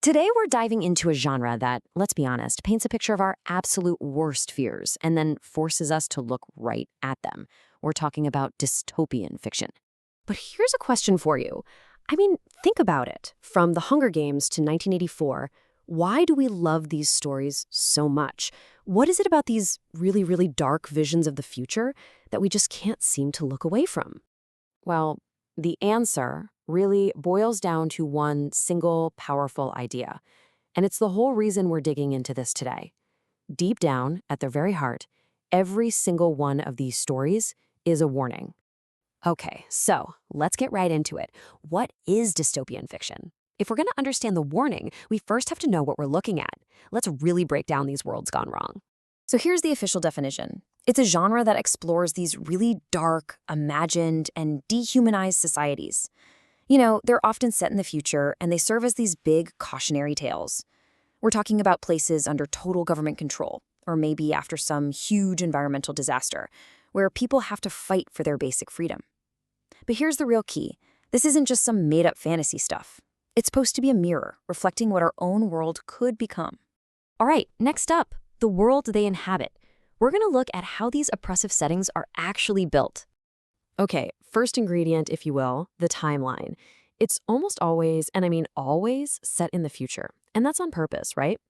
Today, we're diving into a genre that, let's be honest, paints a picture of our absolute worst fears and then forces us to look right at them. We're talking about dystopian fiction. But here's a question for you. Think about it. From The Hunger Games to 1984, why do we love these stories so much? What is it about these really, really dark visions of the future that we just can't seem to look away from? Well, the answer really boils down to one single powerful idea. And it's the whole reason we're digging into this today. Deep down, at their very heart, every single one of these stories is a warning. Okay, so let's get right into it. What is dystopian fiction? If we're going to understand the warning, we first have to know what we're looking at. Let's really break down these worlds gone wrong. So here's the official definition. It's a genre that explores these really dark, imagined, and dehumanized societies. They're often set in the future, and they serve as these big cautionary tales. We're talking about places under total government control, or maybe after some huge environmental disaster, where people have to fight for their basic freedom. But here's the real key. This isn't just some made-up fantasy stuff. It's supposed to be a mirror, reflecting what our own world could become. All right, next up, the world they inhabit. We're going to look at how these oppressive settings are actually built. Okay, first ingredient, if you will, the timeline. It's almost always, and I mean always, set in the future. And that's on purpose, right?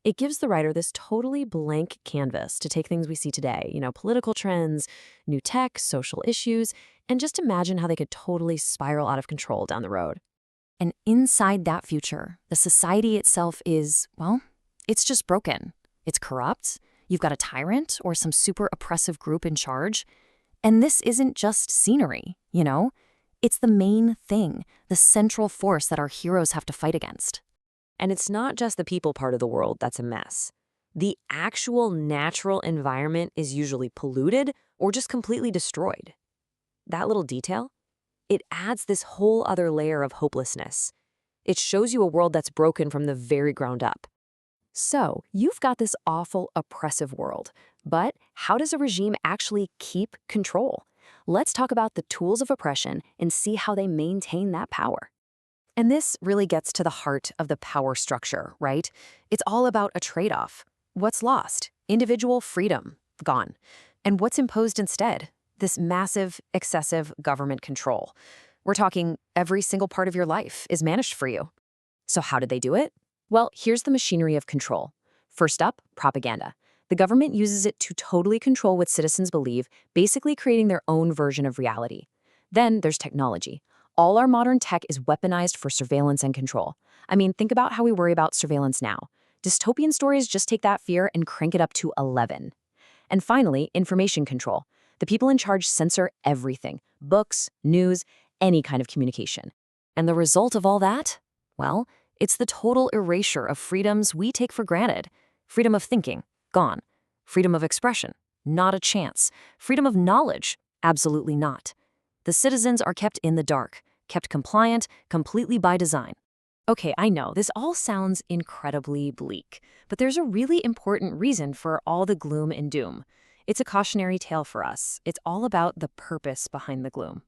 It gives the writer this totally blank canvas to take things we see today, political trends, new tech, social issues, and just imagine how they could totally spiral out of control down the road. And inside that future, the society itself is, well, it's just broken. It's corrupt. You've got a tyrant or some super oppressive group in charge. And this isn't just scenery, It's the main thing, the central force that our heroes have to fight against. And it's not just the people part of the world that's a mess. The actual natural environment is usually polluted or just completely destroyed. That little detail, it adds this whole other layer of hopelessness. It shows you a world that's broken from the very ground up. So, you've got this awful, oppressive world. But how does a regime actually keep control? Let's talk about the tools of oppression and see how they maintain that power. And this really gets to the heart of the power structure, right? It's all about a trade-off. What's lost? Individual freedom, gone. And what's imposed instead? This massive, excessive government control. We're talking every single part of your life is managed for you. So how did they do it? Well, here's the machinery of control. First up, propaganda. The government uses it to totally control what citizens believe, basically creating their own version of reality. Then there's technology. All our modern tech is weaponized for surveillance and control. Think about how we worry about surveillance now. Dystopian stories just take that fear and crank it up to 11. And finally, information control. The people in charge censor everything: books, news, any kind of communication. And the result of all that? Well, it's the total erasure of freedoms we take for granted. Freedom of thinking, gone. Freedom of expression, not a chance. Freedom of knowledge, absolutely not. The citizens are kept in the dark, kept compliant, completely by design. Okay, I know, this all sounds incredibly bleak, but there's a really important reason for all the gloom and doom. It's a cautionary tale for us. It's all about the purpose behind the gloom.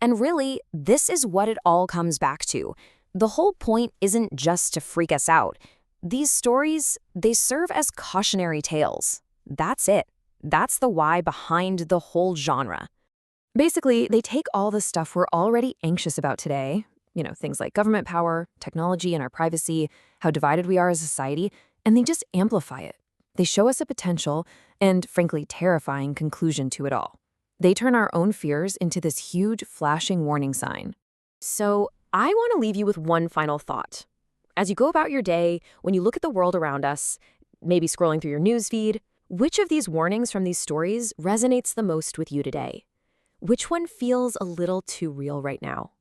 And really, this is what it all comes back to. The whole point isn't just to freak us out. These stories, they serve as cautionary tales. That's it. That's the why behind the whole genre. Basically, they take all the stuff we're already anxious about today, things like government power, technology, and our privacy, how divided we are as a society, and they just amplify it. They show us a potential and, frankly, terrifying conclusion to it all. They turn our own fears into this huge, flashing warning sign. So, I want to leave you with one final thought. As you go about your day, when you look at the world around us, maybe scrolling through your newsfeed, which of these warnings from these stories resonates the most with you today? Which one feels a little too real right now?